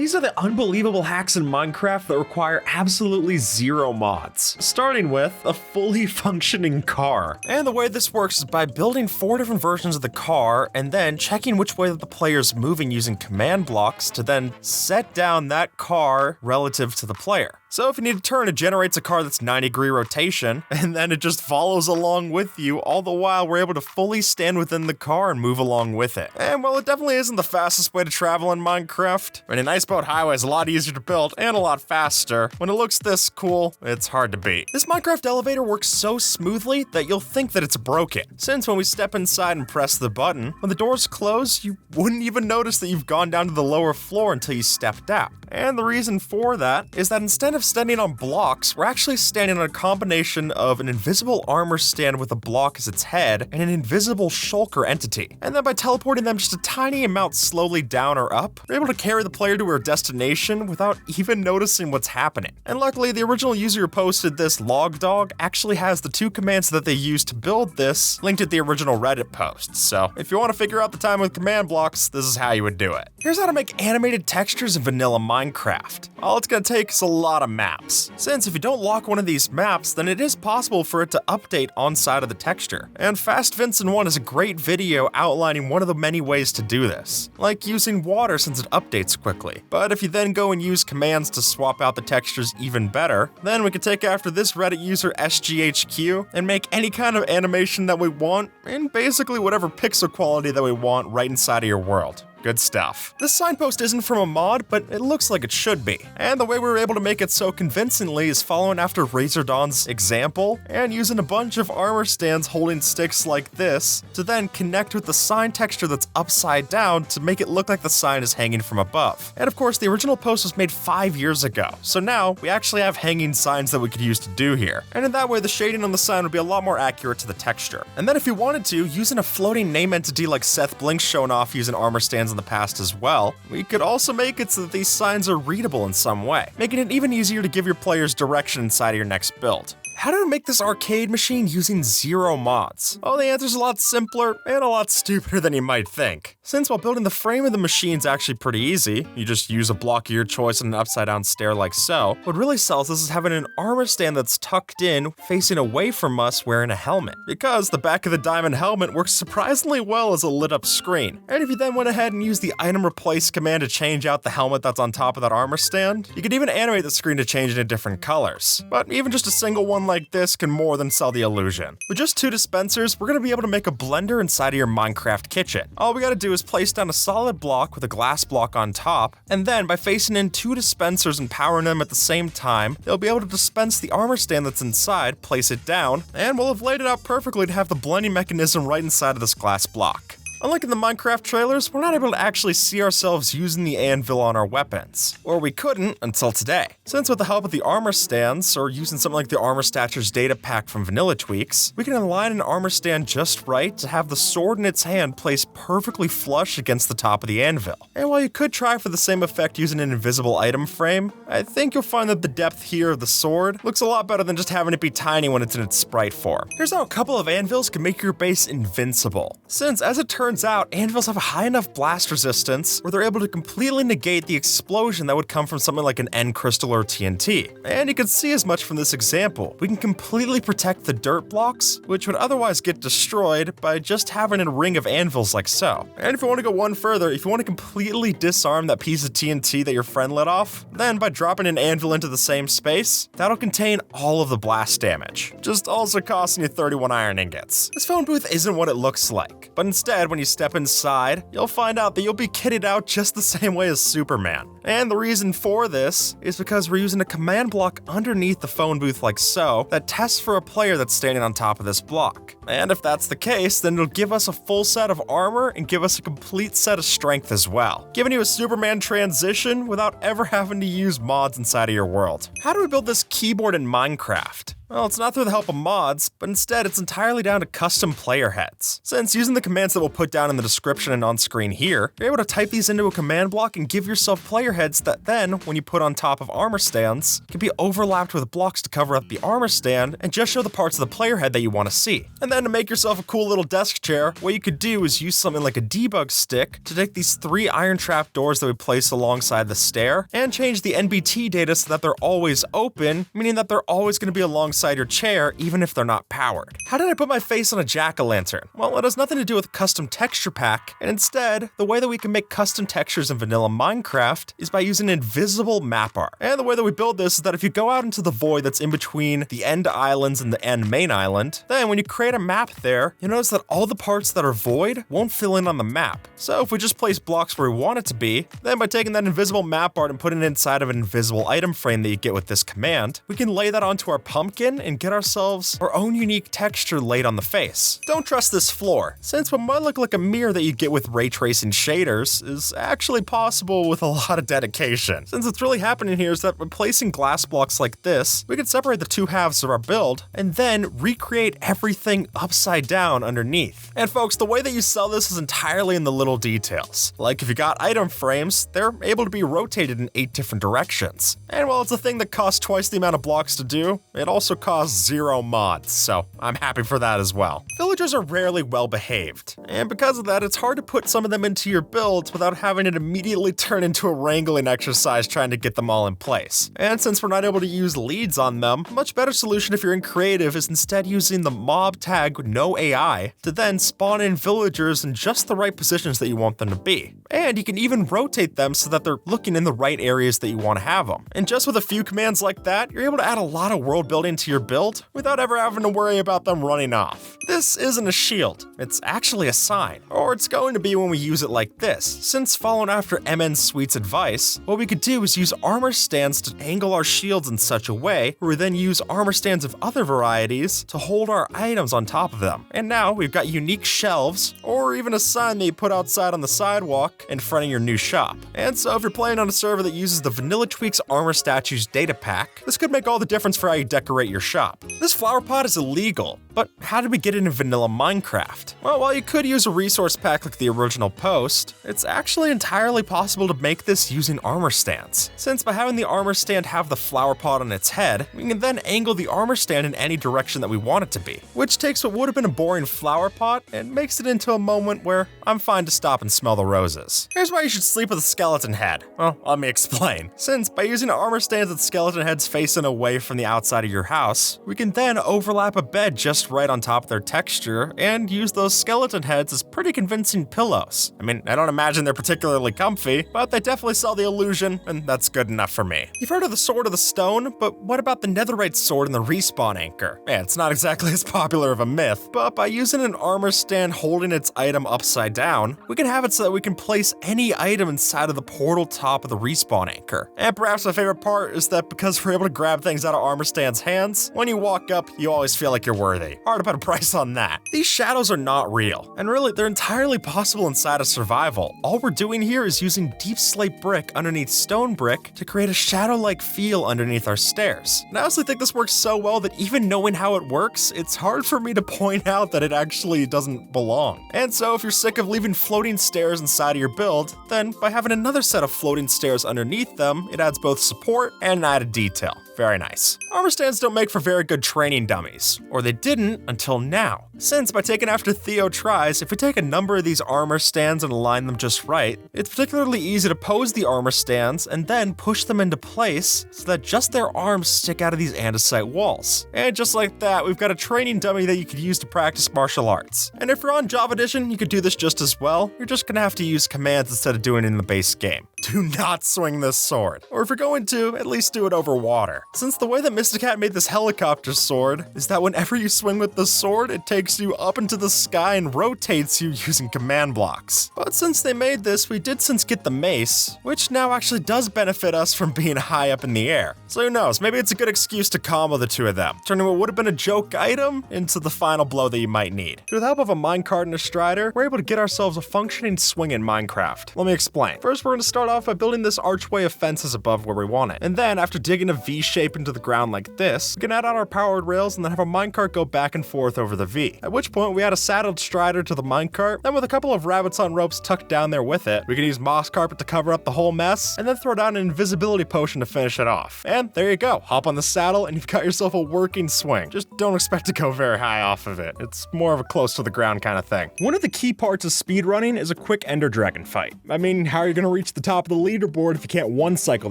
These are the unbelievable hacks in Minecraft that require absolutely zero mods, starting with a fully functioning car. And the way this works is by building 4 different versions of the car and then checking which way that the player's moving using command blocks to then set down that car relative to the player. So if you need to turn, it generates a car that's 90-degree rotation, and then it just follows along with you, all the while we're able to fully stand within the car and move along with it. And while it definitely isn't the fastest way to travel in Minecraft, I mean, an iceboat highway is a lot easier to build and a lot faster. When it looks this cool, it's hard to beat. This Minecraft elevator works so smoothly that you'll think that it's broken, since when we step inside and press the button, when the doors close, you wouldn't even notice that you've gone down to the lower floor until you stepped out. And the reason for that is that instead of standing on blocks, we're actually standing on a combination of an invisible armor stand with a block as its head and an invisible shulker entity. And then by teleporting them just a tiny amount slowly down or up, we're able to carry the player to her destination without even noticing what's happening. And luckily, the original user who posted this, Logdog, actually has the 2 commands that they used to build this linked at the original Reddit post. So if you want to figure out the time with command blocks, this is how you would do it. Here's how to make animated textures in vanilla Minecraft. All it's going to take is a lot of maps, since if you don't lock one of these maps, then it is possible for it to update on side of the texture. And Fast Vincent 1 is a great video outlining one of the many ways to do this, like using water since it updates quickly. But if you then go and use commands to swap out the textures even better, then we can take after this Reddit user SGHQ and make any kind of animation that we want in basically whatever pixel quality that we want right inside of your world. Good stuff. This signpost isn't from a mod, but it looks like it should be. And the way we were able to make it so convincingly is following after Razordawn's example and using a bunch of armor stands holding sticks like this to then connect with the sign texture that's upside down to make it look like the sign is hanging from above. And of course, the original post was made 5 years ago, so now we actually have hanging signs that we could use to do here. And in that way, the shading on the sign would be a lot more accurate to the texture. And then if you wanted to, using a floating name entity like Seth Blink's shown off using armor stands in the past as well, we could also make it so that these signs are readable in some way, making it even easier to give your players direction inside of your next build. How do we make this arcade machine using zero mods? Well, the answer's a lot simpler and a lot stupider than you might think. Since while building the frame of the machine's actually pretty easy, you just use a block of your choice and an upside down stair like so, what really sells this is having an armor stand that's tucked in, facing away from us wearing a helmet. Because the back of the diamond helmet works surprisingly well as a lit up screen. And if you then went ahead and used the item replace command to change out the helmet that's on top of that armor stand, you could even animate the screen to change into different colors. But even just a single one like this can more than sell the illusion. With just 2 dispensers, we're going to be able to make a blender inside of your Minecraft kitchen. All we got to do is place down a solid block with a glass block on top, and then by facing in 2 dispensers and powering them at the same time, they'll be able to dispense the armor stand that's inside, place it down, and we'll have laid it out perfectly to have the blending mechanism right inside of this glass block. Unlike in the Minecraft trailers, we're not able to actually see ourselves using the anvil on our weapons. Or we couldn't until today. Since with the help of the armor stands, or using something like the Armor Statures data pack from Vanilla Tweaks, we can align an armor stand just right to have the sword in its hand placed perfectly flush against the top of the anvil. And while you could try for the same effect using an invisible item frame, I think you'll find that the depth here of the sword looks a lot better than just having it be tiny when it's in its sprite form. Here's how a couple of anvils can make your base invincible. Since, as it turns out, anvils have a high enough blast resistance where they're able to completely negate the explosion that would come from something like an end crystal or TNT. And you can see as much from this example. We can completely protect the dirt blocks, which would otherwise get destroyed by just having a ring of anvils like so. And if you want to go one further, if you want to completely disarm that piece of TNT that your friend lit off, then by dropping an anvil into the same space, that'll contain all of the blast damage, just also costing you 31 iron ingots. This phone booth isn't what it looks like, but instead, when you step inside, you'll find out that you'll be kitted out just the same way as Superman. And the reason for this is because we're using a command block underneath the phone booth like so that tests for a player that's standing on top of this block. And if that's the case, then it'll give us a full set of armor and give us a complete set of strength as well, giving you a Superman transition without ever having to use mods inside of your world. How do we build this keyboard in Minecraft? Well, it's not through the help of mods, but instead it's entirely down to custom player heads. Since using the commands that we'll put down in the description and on screen here, you're able to type these into a command block and give yourself player heads that then, when you put on top of armor stands, can be overlapped with blocks to cover up the armor stand and just show the parts of the player head that you want to see. And then then to make yourself a cool little desk chair, what you could do is use something like a debug stick to take these 3 iron trap doors that we place alongside the stair and change the NBT data so that they're always open, meaning that they're always going to be alongside your chair even if they're not powered. How did I put my face on a jack-o'-lantern? Well, it has nothing to do with custom texture pack, and instead, the way that we can make custom textures in vanilla Minecraft is by using invisible map art. And the way that we build this is that if you go out into the void that's in between the end islands and the end main island, then when you create a map there, you'll notice that all the parts that are void won't fill in on the map. So if we just place blocks where we want it to be, then by taking that invisible map art and putting it inside of an invisible item frame that you get with this command, we can lay that onto our pumpkin and get ourselves our own unique texture laid on the face. Don't trust this floor, since what might look like a mirror that you get with ray tracing shaders is actually possible with a lot of dedication. Since what's really happening here is that by placing glass blocks like this, we can separate the 2 halves of our build and then recreate everything upside down underneath. And folks, the way that you sell this is entirely in the little details. Like if you got item frames, they're able to be rotated in 8 different directions. And while it's a thing that costs twice the amount of blocks to do, it also costs 0 mods, so I'm happy for that as well. Villagers are rarely well behaved, and because of that, it's hard to put some of them into your builds without having it immediately turn into a wrangling exercise trying to get them all in place. And since we're not able to use leads on them, a much better solution if you're in creative is instead using the mob tag no AI to then spawn in villagers in just the right positions that you want them to be. And you can even rotate them so that they're looking in the right areas that you want to have them. And just with a few commands like that, you're able to add a lot of world building to your build without ever having to worry about them running off. This isn't a shield, it's actually a sign. Or it's going to be when we use it like this. Since following after MN Sweet's advice, what we could do is use armor stands to angle our shields in such a way where we then use armor stands of other varieties to hold our items on top of them. And now we've got unique shelves, or even a sign that you put outside on the sidewalk in front of your new shop. And so if you're playing on a server that uses the Vanilla Tweaks Armor Statues data pack, this could make all the difference for how you decorate your shop. This flower pot is illegal, but how did we get it in vanilla Minecraft? Well, while you could use a resource pack like the original post, it's actually entirely possible to make this using armor stands. Since by having the armor stand have the flower pot on its head, we can then angle the armor stand in any direction that we want it to be, which takes what would have been a boring flower pot and makes it into a moment where I'm fine to stop and smell the roses. Here's why you should sleep with a skeleton head. Well, let me explain. Since by using armor stands with skeleton heads facing away from the outside of your house, we can then overlap a bed just right on top of their texture and use those skeleton heads as pretty convincing pillows. I mean, I don't imagine they're particularly comfy, but they definitely sell the illusion, and that's good enough for me. You've heard of the Sword of the Stone, but what about the Netherite Sword and the Respawn Anchor? Yeah, it's not exactly as popular of a myth, but by using an armor stand holding its item upside down, we can have it so that we can place any item inside of the portal top of the Respawn Anchor. And perhaps my favorite part is that because we're able to grab things out of armor stand's hands, when you walk up, you always feel like you're worthy. Hard to put a price on that. These shadows are not real, and really, they're entirely possible inside of survival. All we're doing here is using deep slate brick underneath stone brick to create a shadow-like feel underneath our stairs. And I honestly think this works so well that even knowing how it works, it's hard for me to point out that it actually doesn't belong. And so if you're sick of leaving floating stairs inside of your build, then by having another set of floating stairs underneath them, it adds both support and an added detail. Very nice. Armor stands don't make for very good training dummies, or they didn't until now. Since by taking after Theo tries, if we take a number of these armor stands and align them just right, it's particularly easy to pose the armor stands and then push them into place so that just their arms stick out of these andesite walls. And just like that, we've got a training dummy that you could use to practice martial arts. And if you're on Java Edition, you could do this just as well. You're just gonna have to use commands instead of doing it in the base game. Do not swing this sword. Or if you're going to, at least do it over water. Since the way that Mysticat made this helicopter sword is that whenever you swing with the sword, it takes you up into the sky and rotates you using command blocks. But since they made this, we did since get the mace, which now actually does benefit us from being high up in the air. So who knows, maybe it's a good excuse to combo the two of them, turning what would have been a joke item into the final blow that you might need. Through the help of a minecart and a strider, we're able to get ourselves a functioning swing in Minecraft. Let me explain. First, we're going to start off by building this archway of fences above where we want it. And then, after digging a V shape into the ground like this, we can add on our powered rails and then have a minecart go back and forth over the V. At which point, we add a saddled strider to the minecart, then with a couple of rabbits on ropes tucked down there with it, we can use moss carpet to cover up the whole mess, and then throw down an invisibility potion to finish it off. And there you go, hop on the saddle and you've got yourself a working swing. Just don't expect to go very high off of it. It's more of a close to the ground kind of thing. One of the key parts of speedrunning is a quick ender dragon fight. I mean, how are you gonna reach the top of the leaderboard if you can't one-cycle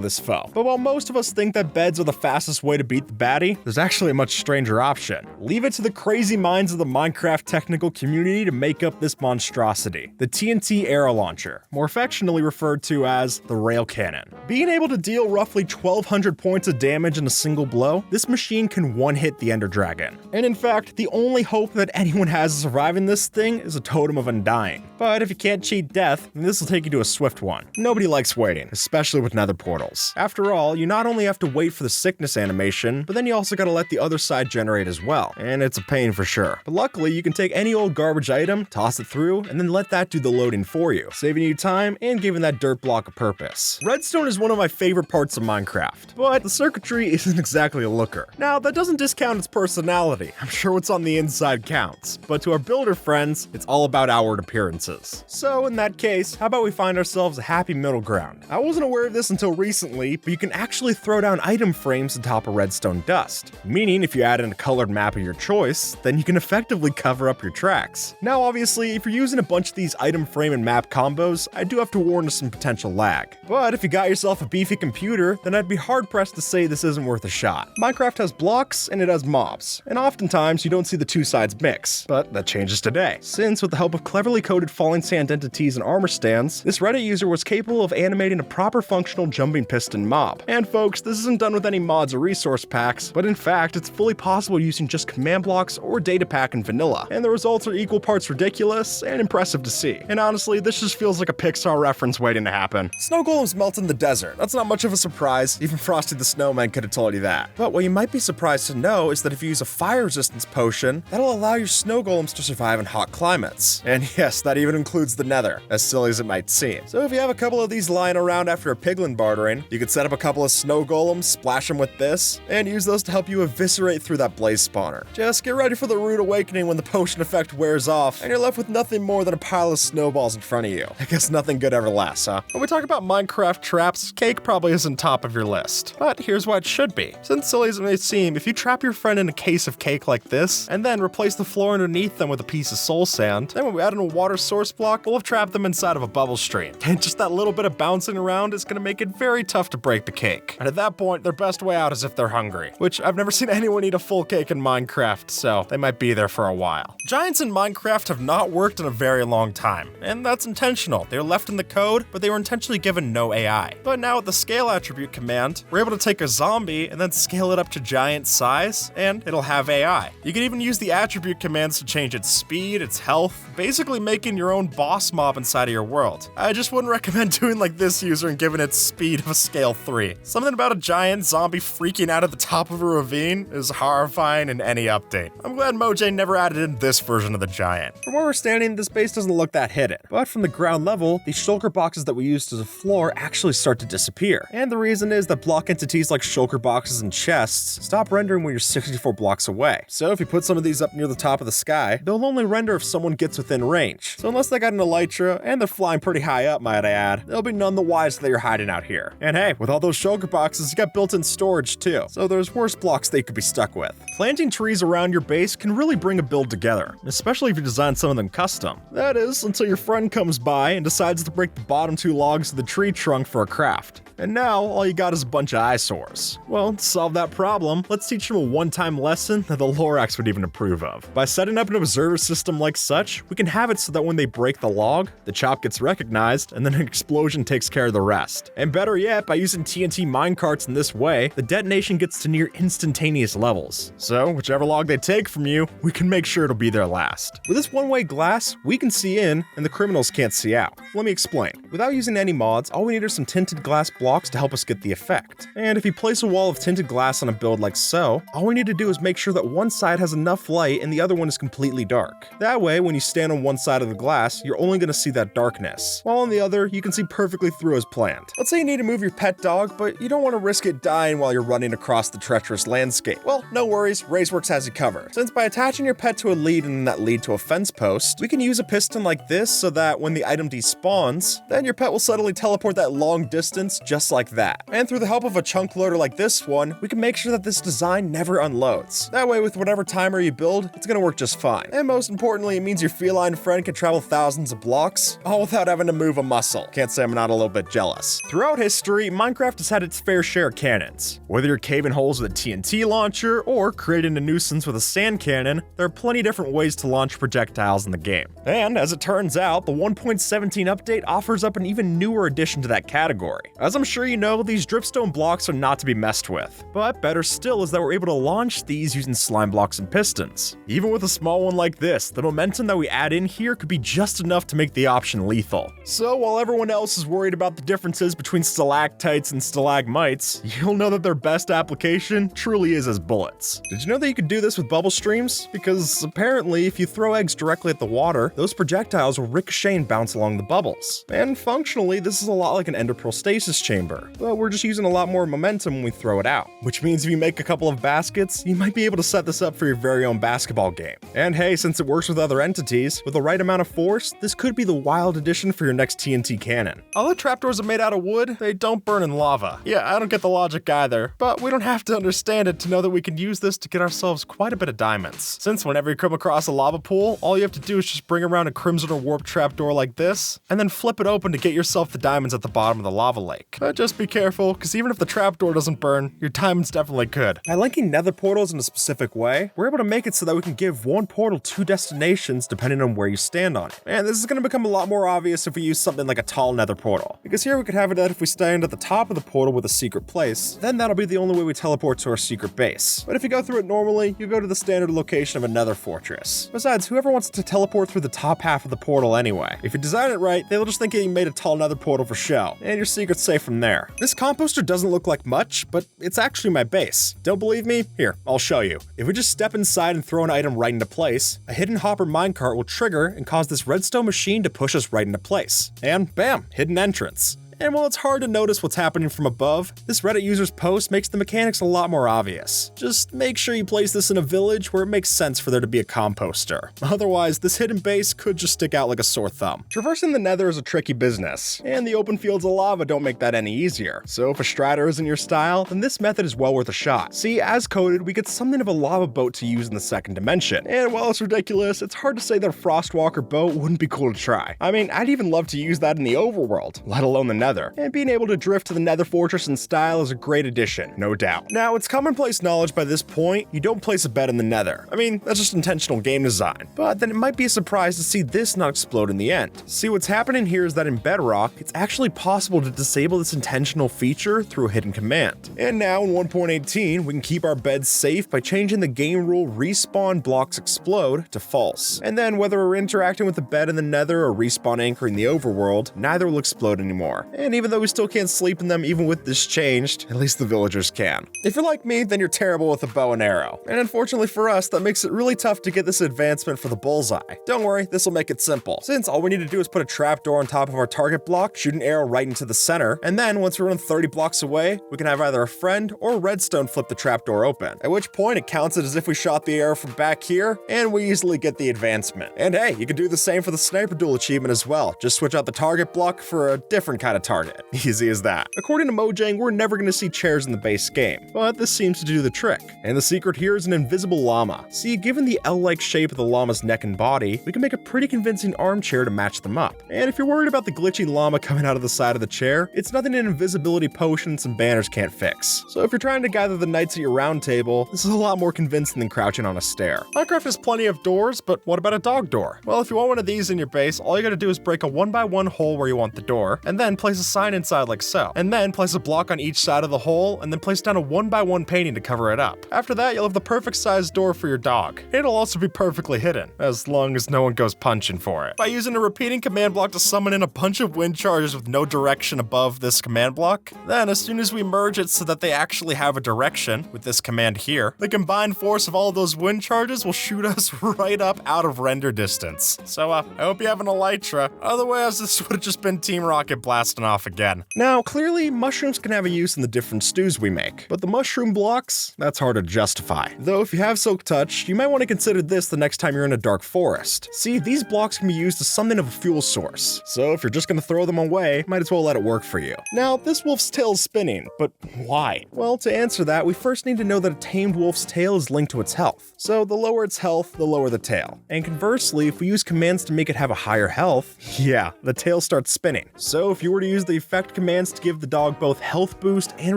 this foe? But while most of us think that beds are the fastest way to beat the baddie, there's actually a much stranger option. Leave it to the crazy minds of the Minecraft technical community to make up this monstrosity. The TNT arrow launcher, more affectionately referred to as the rail cannon. Being able to deal roughly 1200 points of damage in a single blow, this machine can one-hit the ender dragon. And in fact, the only hope that anyone has of surviving this thing is a totem of undying. But if you can't cheat death, then this will take you to a swift one. Nobody likes waiting, especially with nether portals. After all, you not only have to wait for the sickness animation, but then you also gotta let the other side generate as well. And it's a pain for sure. But luckily, you can take any old garbage item, toss it through, and then let that do the loading for you, saving you time and giving that dirt block a purpose. Redstone is one of my favorite parts of Minecraft, but the circuitry isn't exactly a looker. Now, that doesn't discount its personality. I'm sure what's on the inside counts. But to our builder friends, it's all about outward appearances. So in that case, how about we find ourselves a happy middle ground? I wasn't aware of this until recently, but you can actually throw down item frames on top of redstone dust. Meaning if you add in a colored map of your choice, then you can effectively cover up your tracks. Now obviously, if you're using a bunch of these item frame and map combos, I do have to warn of some potential lag. But if you got yourself a beefy computer, then I'd be hard pressed to say this isn't worth a shot. Minecraft has blocks and it has mobs, and oftentimes you don't see the two sides mix, but that changes today, since with the help of cleverly coded falling sand entities and armor stands, this Reddit user was capable of animating a proper functional jumping piston mob. And folks, this isn't done with any mods or resource packs, but in fact, it's fully possible using just command blocks or data pack in vanilla, and the results are equal parts ridiculous and impressive to see. And honestly, this just feels like a Pixar reference waiting to happen. Snow golems melt in the desert. That's not much of a surprise. Even Frosty the Snowman could have told you that. But what you might be surprised to know is that if you use a fire resistance potion, that'll allow your snow golems to survive in hot climates. And yes, that even includes the nether, as silly as it might seem. So if you have a couple of these lying around after a piglin bartering, you could set up a couple of snow golems, splash them with this, and use those to help you eviscerate through that blaze spawner. Just get ready for the rude awakening when the potion effect wears off, and you're left with nothing more than a pile of snowballs in front of you. I guess nothing good ever lasts, huh? When we talk about Minecraft traps, cake probably isn't top of your list. But here's why it should be. Since silly as it may seem, if you trap your friend in a case of cake like this, and then replace the floor underneath them with a piece of soul sand, then when we add in a water source block, we'll have trapped them inside of a bubble stream. And just that little bit of bouncing around is gonna make it very tough to break the cake. And at that point, their best way out is if they're hungry. Which I've never seen anyone eat a full cake in Minecraft, so they might be there for a while. Giants in Minecraft have not worked in a very long time, and that's intentional. They were left in the code, but they were intentionally given no AI. But now with the scale attribute command, we're able to take a zombie and then scale it up to giant size, and it'll have AI. You can even use the attribute commands to change its speed, its health, basically making your own boss mob inside of your world. I just wouldn't recommend doing like this user and giving it speed of a scale 3. Something about a giant zombie freaking out at the top of a ravine is horrifying in any update. I'm glad Mojang never added in this version of the giant. From where we're standing, this base doesn't look that hidden, but from the ground level, these shulker boxes that we used as a floor actually start to disappear. And the reason is that block entities like shulker boxes and chests stop rendering when you're 64 blocks away. So if you put some of these up near the top of the sky, they'll only render if someone gets within range. So unless they got an elytra, and they're flying pretty high up, might I add, they'll be none the wiser that you're hiding out here. And hey, with all those shulker boxes, you got built-in storage too, so there's worse blocks they could be stuck with. Planting trees around your base can really bring a build together, especially if you design some of them custom. That is, until your friend comes by and decides to break the bottom 2 logs of the tree trunk for a craft. And now, all you got is a bunch of eyesores. Well, to solve that problem, let's teach them a one-time lesson that the Lorax would even approve of. By setting up an observer system like such, we can have it so that when they break the log, the chop gets recognized, and then an explosion takes care of the rest. And better yet, by using TNT minecarts in this way, the detonation gets to near instantaneous levels. So, whichever log they take from you, we can make sure it'll be their last. With this one-way glass, we can see in, and the criminals can't see out. Let me explain. Without using any mods, all we need are some tinted glass blocks to help us get the effect. And if you place a wall of tinted glass on a build like so, all we need to do is make sure that one side has enough light and the other one is completely dark. That way, when you stand on one side of the glass, glass, you're only going to see that darkness, while on the other, you can see perfectly through as planned. Let's say you need to move your pet dog, but you don't want to risk it dying while you're running across the treacherous landscape. Well, no worries, Raceworks has you covered. Since by attaching your pet to a lead and that lead to a fence post, we can use a piston like this so that when the item despawns, then your pet will suddenly teleport that long distance just like that. And through the help of a chunk loader like this one, we can make sure that this design never unloads. That way, with whatever timer you build, it's gonna work just fine. And most importantly, it means your feline friend can travel thousands of blocks, all without having to move a muscle. Can't say I'm not a little bit jealous. Throughout history, Minecraft has had its fair share of cannons. Whether you're caving holes with a TNT launcher or creating a nuisance with a sand cannon, there are plenty of different ways to launch projectiles in the game. And as it turns out, the 1.17 update offers up an even newer addition to that category. As I'm sure you know, these dripstone blocks are not to be messed with. But better still is that we're able to launch these using slime blocks and pistons. Even with a small one like this, the momentum that we add in here could be just enough to make the option lethal. So while everyone else is worried about the differences between stalactites and stalagmites, you'll know that their best application truly is as bullets. Did you know that you could do this with bubble streams? Because apparently if you throw eggs directly at the water, those projectiles will ricochet and bounce along the bubbles. And functionally, this is a lot like an ender pearl stasis chamber, but we're just using a lot more momentum when we throw it out. Which means if you make a couple of baskets, you might be able to set this up for your very own basketball game. And hey, since it works with other entities, with the right amount of force, this could be the wild addition for your next TNT cannon. Although trapdoors are made out of wood, they don't burn in lava. Yeah, I don't get the logic either, but we don't have to understand it to know that we can use this to get ourselves quite a bit of diamonds. Since whenever you come across a lava pool, all you have to do is just bring around a crimson or warp trapdoor like this, and then flip it open to get yourself the diamonds at the bottom of the lava lake. But just be careful, because even if the trapdoor doesn't burn, your diamonds definitely could. By linking nether portals in a specific way, we're able to make it so that we can give one portal 2 destinations depending on where you stand on it. And this is going to become a lot more obvious if we use something like a tall nether portal. Because here we could have it that if we stand at the top of the portal with a secret place, then that'll be the only way we teleport to our secret base. But if you go through it normally, you go to the standard location of a nether fortress. Besides, whoever wants to teleport through the top half of the portal anyway? If you design it right, they'll just think you made a tall nether portal for show, and your secret's safe from there. This composter doesn't look like much, but it's actually my base. Don't believe me? Here, I'll show you. If we just step inside and throw an item right into place, a hidden hopper minecart will trigger and cause this redstone machine to push us right into place. And bam, hidden entrance. And while it's hard to notice what's happening from above, this Reddit user's post makes the mechanics a lot more obvious. Just make sure you place this in a village where it makes sense for there to be a composter. Otherwise, this hidden base could just stick out like a sore thumb. Traversing the nether is a tricky business, and the open fields of lava don't make that any easier. So if a strider isn't your style, then this method is well worth a shot. See, as coded, we get something of a lava boat to use in the second dimension. And while it's ridiculous, it's hard to say that a Frostwalker boat wouldn't be cool to try. I mean, I'd even love to use that in the overworld, let alone the nether. And being able to drift to the nether fortress in style is a great addition, no doubt. Now, it's commonplace knowledge by this point, you don't place a bed in the nether. I mean, that's just intentional game design. But then it might be a surprise to see this not explode in the end. See, what's happening here is that in Bedrock, it's actually possible to disable this intentional feature through a hidden command. And now in 1.18, we can keep our beds safe by changing the game rule respawn blocks explode to false. And then whether we're interacting with the bed in the nether or respawn anchoring the overworld, neither will explode anymore. And even though we still can't sleep in them even with this changed, at least the villagers can. If you're like me, then you're terrible with a bow and arrow. And unfortunately for us, that makes it really tough to get this advancement for the bullseye. Don't worry, this will make it simple. Since all we need to do is put a trapdoor on top of our target block, shoot an arrow right into the center, and then once we're 30 blocks away, we can have either a friend or a redstone flip the trapdoor open. At which point it counts it as if we shot the arrow from back here, and we easily get the advancement. And hey, you can do the same for the sniper duel achievement as well. Just switch out the target block for a different kind of target. Easy as that. According to Mojang, we're never going to see chairs in the base game, but this seems to do the trick. And the secret here is an invisible llama. See, given the L-like shape of the llama's neck and body, we can make a pretty convincing armchair to match them up. And if you're worried about the glitchy llama coming out of the side of the chair, it's nothing an invisibility potion and some banners can't fix. So if you're trying to gather the knights at your round table, this is a lot more convincing than crouching on a stair. Minecraft has plenty of doors, but what about a dog door? Well, if you want one of these in your base, all you gotta do is break a 1x1 hole where you want the door, and then place place a sign inside like so, and then place a block on each side of the hole, and then place down a 1x1 painting to cover it up. After that, you'll have the perfect sized door for your dog. It'll also be perfectly hidden, as long as no one goes punching for it. By using a repeating command block to summon in a bunch of wind charges with no direction above this command block, then as soon as we merge it so that they actually have a direction with this command here, the combined force of all of those wind charges will shoot us right up out of render distance. So I hope you have an elytra, otherwise this would have just been Team Rocket blasting off again. Now clearly mushrooms can have a use in the different stews we make, but the mushroom blocks, that's hard to justify. Though if you have Silk Touch, you might want to consider this the next time you're in a dark forest. See, these blocks can be used as something of a fuel source, so if you're just gonna throw them away, might as well let it work for you. Now this wolf's tail is spinning, but why? Well, to answer that, we first need to know that a tamed wolf's tail is linked to its health. So the lower its health, the lower the tail. And conversely, if we use commands to make it have a higher health, yeah, the tail starts spinning. So if you were to use the effect commands to give the dog both health boost and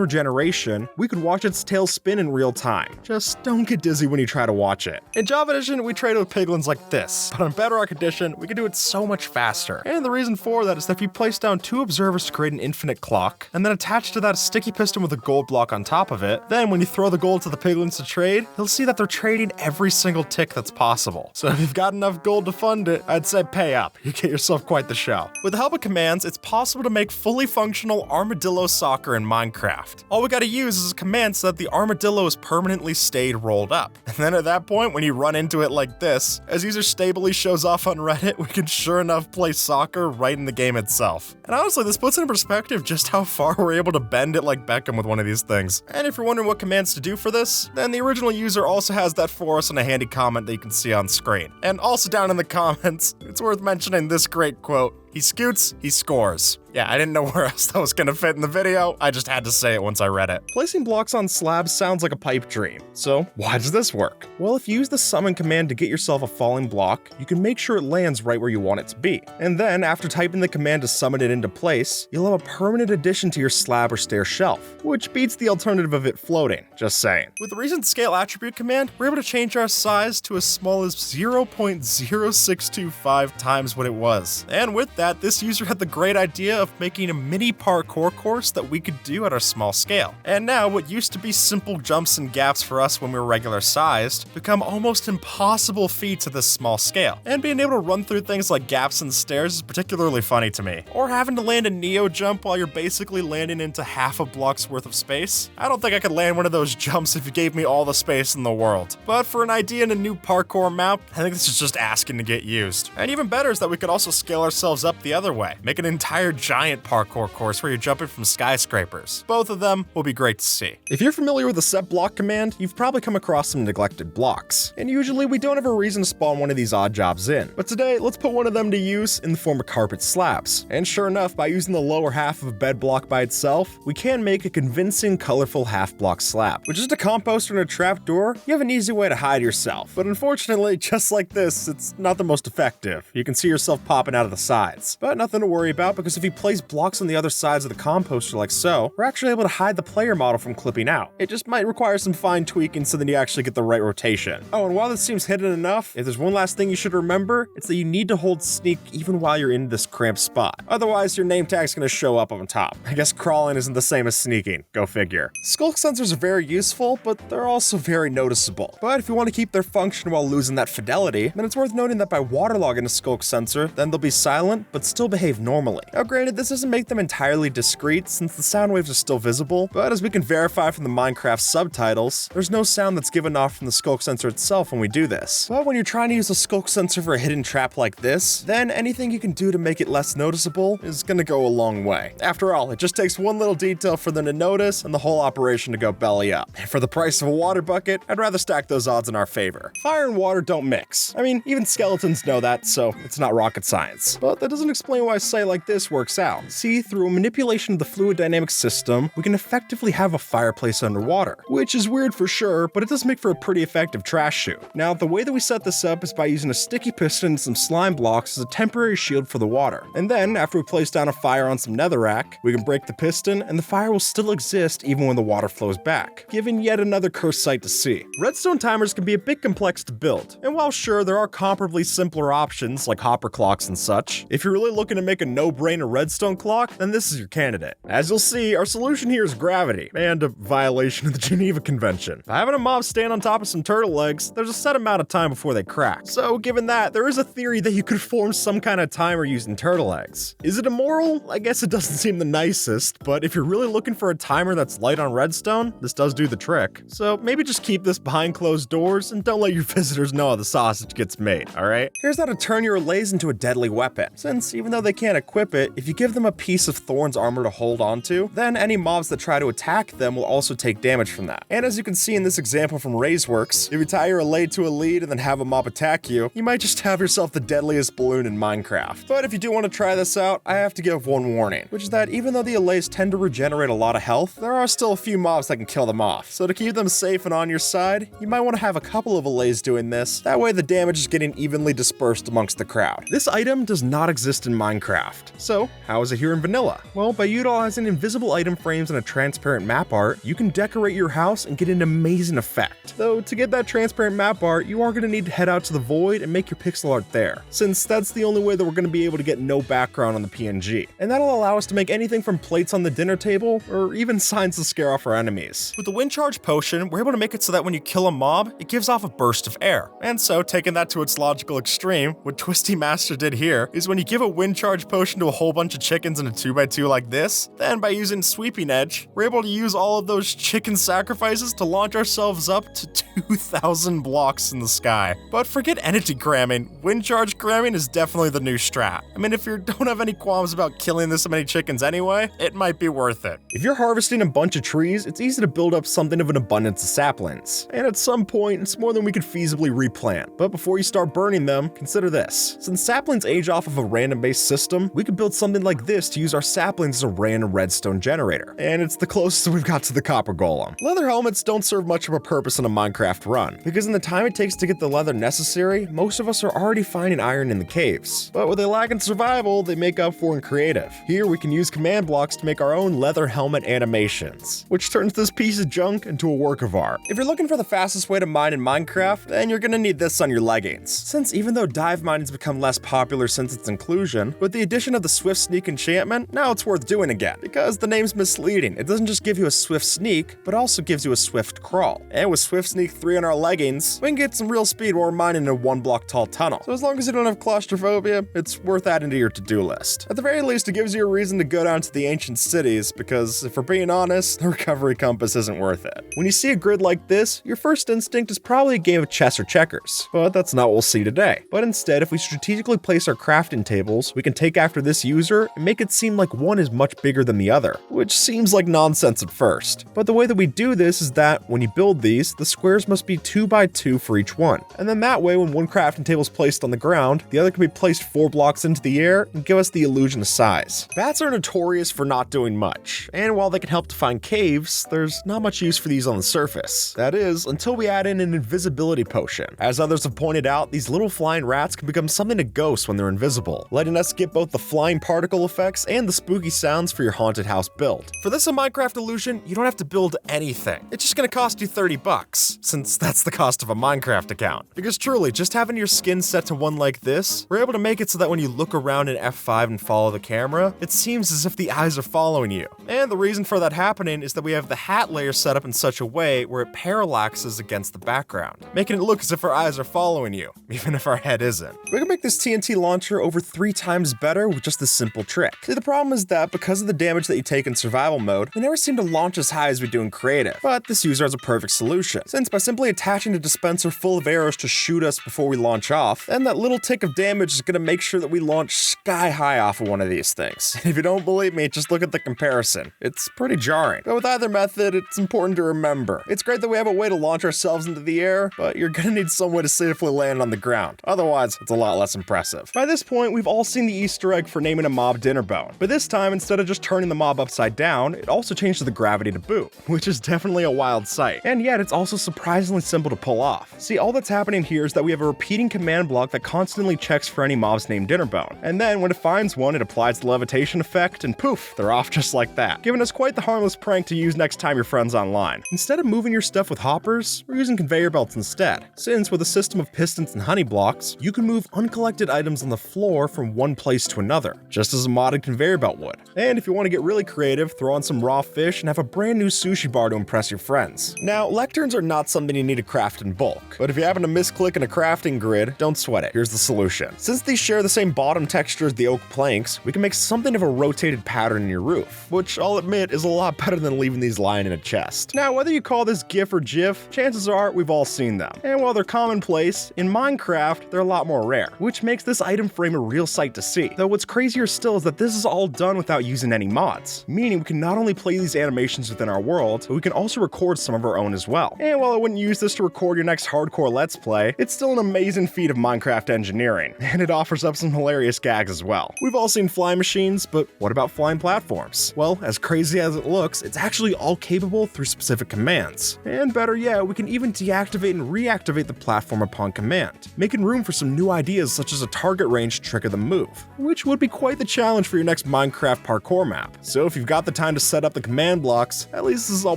regeneration, we could watch its tail spin in real time. Just don't get dizzy when you try to watch it. In Java Edition, we trade with piglins like this, but on Bedrock Edition, we can do it so much faster. And the reason for that is that if you place down 2 observers to create an infinite clock, and then attach to that a sticky piston with a gold block on top of it, then when you throw the gold to the piglins to trade, you'll see that they're trading every single tick that's possible. So if you've got enough gold to fund it, I'd say pay up. You get yourself quite the show. With the help of commands, it's possible to make fully functional armadillo soccer in Minecraft. All we gotta use is a command so that the armadillo is permanently stayed rolled up. And then at that point, when you run into it like this, as user stably shows off on Reddit, we can sure enough play soccer right in the game itself. And honestly, this puts in perspective just how far we're able to bend it like Beckham with one of these things. And if you're wondering what commands to do for this, then the original user also has that for us in a handy comment that you can see on screen. And also down in the comments, it's worth mentioning this great quote: "He scoots, he scores." Yeah, I didn't know where else that was gonna fit in the video, I just had to say it once I read it. Placing blocks on slabs sounds like a pipe dream. So why does this work? Well, if you use the summon command to get yourself a falling block, you can make sure it lands right where you want it to be. And then after typing the command to summon it into place, you'll have a permanent addition to your slab or stair shelf, which beats the alternative of it floating, just saying. With the recent scale attribute command, we're able to change our size to as small as 0.0625 times what it was. And with that, this user had the great idea of making a mini parkour course that we could do at our small scale. And now what used to be simple jumps and gaps for us when we were regular sized become almost impossible feats at this small scale. And being able to run through things like gaps and stairs is particularly funny to me. Or having to land a neo jump while you're basically landing into half a block's worth of space. I don't think I could land one of those jumps if you gave me all the space in the world. But for an idea in a new parkour map, I think this is just asking to get used. And even better is that we could also scale ourselves up the other way. Make an entire giant parkour course where you're jumping from skyscrapers. Both of them will be great to see. If you're familiar with the set block command, you've probably come across some neglected blocks. And usually we don't have a reason to spawn one of these odd jobs in. But today, let's put one of them to use in the form of carpet slabs. And sure enough, by using the lower half of a bed block by itself, we can make a convincing, colorful half block slab. With just a composter and a trapdoor, you have an easy way to hide yourself. But unfortunately, just like this, it's not the most effective. You can see yourself popping out of the sides. But nothing to worry about, because if you place blocks on the other sides of the composter like so, we're actually able to hide the player model from clipping out. It just might require some fine tweaking so that you actually get the right rotation. Oh, and while this seems hidden enough, if there's one last thing you should remember, it's that you need to hold sneak even while you're in this cramped spot. Otherwise, your name tag's gonna show up on top. I guess crawling isn't the same as sneaking. Go figure. Skulk sensors are very useful, but they're also very noticeable. But if you want to keep their function while losing that fidelity, then it's worth noting that by waterlogging a skulk sensor, then they'll be silent, but still behave normally. Now granted, this doesn't make them entirely discreet since the sound waves are still visible, but as we can verify from the Minecraft subtitles, there's no sound that's given off from the skulk sensor itself when we do this. But when you're trying to use a skulk sensor for a hidden trap like this, then anything you can do to make it less noticeable is gonna go a long way. After all, it just takes one little detail for them to notice and the whole operation to go belly up. And for the price of a water bucket, I'd rather stack those odds in our favor. Fire and water don't mix. I mean, even skeletons know that, so it's not rocket science. But that doesn't explain why a site like this works out. See, through a manipulation of the fluid dynamics system, we can effectively have a fireplace underwater, which is weird for sure, but it does make for a pretty effective trash chute. Now, the way that we set this up is by using a sticky piston and some slime blocks as a temporary shield for the water. And then, after we place down a fire on some netherrack, we can break the piston and the fire will still exist even when the water flows back, giving yet another cursed sight to see. Redstone timers can be a bit complex to build, and while sure there are comparably simpler options like hopper clocks and such, if if you're really looking to make a no-brainer redstone clock, then this is your candidate. As you'll see, our solution here is gravity, and a violation of the Geneva Convention. By having a mob stand on top of some turtle eggs, there's a set amount of time before they crack. So given that, there is a theory that you could form some kind of timer using turtle eggs. Is it immoral? I guess it doesn't seem the nicest, but if you're really looking for a timer that's light on redstone, this does do the trick. So maybe just keep this behind closed doors and don't let your visitors know how the sausage gets made, alright? Here's how to turn your Adamais into a deadly weapon, since even though they can't equip it, if you give them a piece of Thorn's armor to hold onto, then any mobs that try to attack them will also take damage from that. And as you can see in this example from Raiseworks, if you tie your Adamais to a lead and then have a mob attack you, you might just have yourself the deadliest balloon in Minecraft. But if you do want to try this out, I have to give one warning, which is that even though the Adamais tend to regenerate a lot of health, there are still a few mobs that can kill them off. So to keep them safe and on your side, you might want to have a couple of Adamais doing this, that way the damage is getting evenly dispersed amongst the crowd. This item does not exist in Minecraft. So how is it here in vanilla? Well, by utilizing invisible item frames and a transparent map art, you can decorate your house and get an amazing effect. Though to get that transparent map art, you are going to need to head out to the void and make your pixel art there, since that's the only way that we're going to be able to get no background on the PNG. And that'll allow us to make anything from plates on the dinner table, or even signs to scare off our enemies. With the wind charge potion, we're able to make it so that when you kill a mob, it gives off a burst of air. And so, taking that to its logical extreme, what Twisty Master did here is when you give a wind charge potion to a whole bunch of chickens in a 2x2 like this, then by using Sweeping Edge, we're able to use all of those chicken sacrifices to launch ourselves up to 2,000 blocks in the sky. But forget entity cramming, wind charge cramming is definitely the new strat. I mean, if you don't have any qualms about killing this many chickens anyway, it might be worth it. If you're harvesting a bunch of trees, it's easy to build up something of an abundance of saplings. And at some point, it's more than we could feasibly replant. But before you start burning them, consider this. Since saplings age off of a random-based system, we could build something like this to use our saplings as a random redstone generator. And it's the closest we've got to the copper golem. Leather helmets don't serve much of a purpose in a Minecraft run, because in the time it takes to get the leather necessary, most of us are already finding iron in the caves. But what they lack in survival, they make up for in creative. Here we can use command blocks to make our own leather helmet animations, which turns this piece of junk into a work of art. If you're looking for the fastest way to mine in Minecraft, then you're gonna need this on your leggings. Since even though dive mining's become less popular since its inclusion, with the addition of the Swift Sneak enchantment, now it's worth doing again, because the name's misleading. It doesn't just give you a swift sneak, but also gives you a swift crawl. And with Swift Sneak 3 on our leggings, we can get some real speed while we're mining in a 1 block tall tunnel. So as long as you don't have claustrophobia, it's worth adding to your to-do list. At the very least, it gives you a reason to go down to the ancient cities, because if we're being honest, the recovery compass isn't worth it. When you see a grid like this, your first instinct is probably a game of chess or checkers, but that's not what we'll see today. But instead, if we strategically place our crafting tables, we can take after this user and make it seem like one is much bigger than the other, which seems like nonsense at first. But the way that we do this is that when you build these, the squares must be 2x2 for each one. And then that way, when one crafting table is placed on the ground, the other can be placed 4 blocks into the air and give us the illusion of size. Bats are notorious for not doing much, and while they can help to find caves, there's not much use for these on the surface. That is, until we add in an invisibility potion. As others have pointed out, these little flying rats can become something to ghosts when they're invisible, letting us get both the flying particle effects and the spooky sounds for your haunted house build. For this Minecraft illusion, you don't have to build anything. It's just gonna cost you 30 bucks, since that's the cost of a Minecraft account. Because truly, just having your skin set to one like this, we're able to make it so that when you look around in F5 and follow the camera, it seems as if the eyes are following you. And the reason for that happening is that we have the hat layer set up in such a way where it parallaxes against the background, making it look as if our eyes are following you, even if our head isn't. We can make this TNT launcher over 3 times better with just this simple trick. See, the problem is that because of the damage that you take in survival mode, we never seem to launch as high as we do in creative. But this user has a perfect solution, since by simply attaching a dispenser full of arrows to shoot us before we launch off, then that little tick of damage is going to make sure that we launch sky high off of one of these things. And if you don't believe me, just look at the comparison. It's pretty jarring. But with either method, it's important to remember. It's great that we have a way to launch ourselves into the air, but you're going to need some way to safely land on the ground. Otherwise, it's a lot less impressive. By this point, we've all seen the Easter egg for naming a mob Dinnerbone. But this time, instead of just turning the mob upside down, it also changed the gravity to boot, which is definitely a wild sight. And yet, it's also surprisingly simple to pull off. See, all that's happening here is that we have a repeating command block that constantly checks for any mobs named Dinnerbone. And then when it finds one, it applies the levitation effect, and poof, they're off just like that, giving us quite the harmless prank to use next time your friend's online. Instead of moving your stuff with hoppers, we're using conveyor belts instead, since with a system of pistons and honey blocks, you can move uncollected items on the floor from one place to another, just as a modded conveyor belt would. And if you want to get really creative, throw on some raw fish and have a brand new sushi bar to impress your friends. Now, lecterns are not something you need to craft in bulk, but if you happen to misclick in a crafting grid, don't sweat it. Here's the solution. Since these share the same bottom texture as the oak planks, we can make something of a rotated pattern in your roof, which I'll admit is a lot better than leaving these lying in a chest. Now, whether you call this GIF or GIF, chances are we've all seen them. And while they're commonplace, in Minecraft, they're a lot more rare, which makes this item frame a real sight to see. Though what's crazier still is that this is all done without using any mods, meaning we can not only play these animations within our world, but we can also record some of our own as well. And while I wouldn't use this to record your next hardcore Let's Play, it's still an amazing feat of Minecraft engineering, and it offers up some hilarious gags as well. We've all seen flying machines, but what about flying platforms? Well, as crazy as it looks, it's actually all capable through specific commands. And better yet, we can even deactivate and reactivate the platform upon command, making room for some new ideas such as a target range trick of the move, which would be quite the challenge for your next Minecraft parkour map. So if you've got the time to set up the command blocks, at least this is all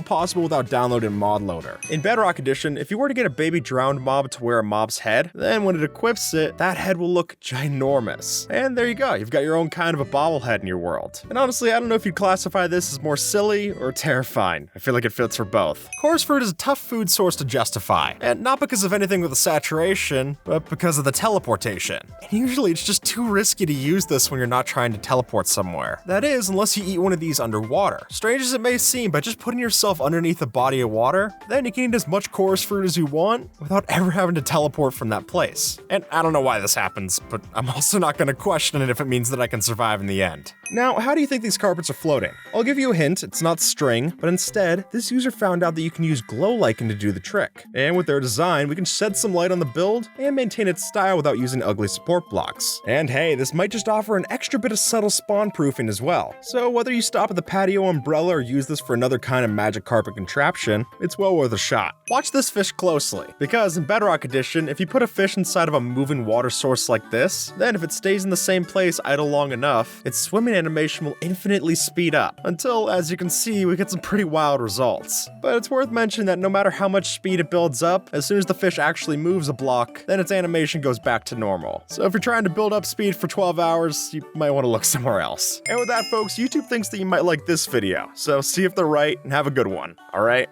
possible without downloading Mod Loader. In Bedrock Edition, if you were to get a baby drowned mob to wear a mob's head, then when it equips it, that head will look ginormous. And there you go, you've got your own kind of a bobblehead in your world. And honestly, I don't know if you'd classify this as more silly or terrifying. I feel like it fits for both. Chorus fruit is a tough food source to justify, and not because of anything with the saturation, but because of the teleportation. And usually it's just too risky to use this when you're not trying to teleport somewhere. That is, unless you eat one of these underwater. Strange as it may seem, by just putting yourself underneath a body of water, then you can eat as much chorus fruit as you want without ever having to teleport from that place. And I don't know why this happens, but I'm also not going to question it if it means that I can survive in the end. Now, how do you think these carpets are floating? I'll give you a hint, it's not string, but instead, this user found out that you can use glow lichen to do the trick. And with their design, we can shed some light on the build and maintain its style without using ugly support blocks. And hey, this might just offer an extra bit of subtle spawn proofing as well. So whether you stop at the patio umbrella or use this for another kind of magic carpet contraption, it's well worth a shot. Watch this fish closely, because in Bedrock Edition, if you put a fish inside of a moving water source like this, then if it stays in the same place idle long enough, its swimming animation will infinitely speed up, until, as you can see, we get some pretty wild results. But it's worth mentioning that no matter how much speed it builds up, as soon as the fish actually moves a block, then its animation goes back to normal. So if you're trying to build up speed for 12 hours, you might want to look somewhere else. And with that, folks, YouTube thinks that you might like this video, so see if they're right and have a good one, alright?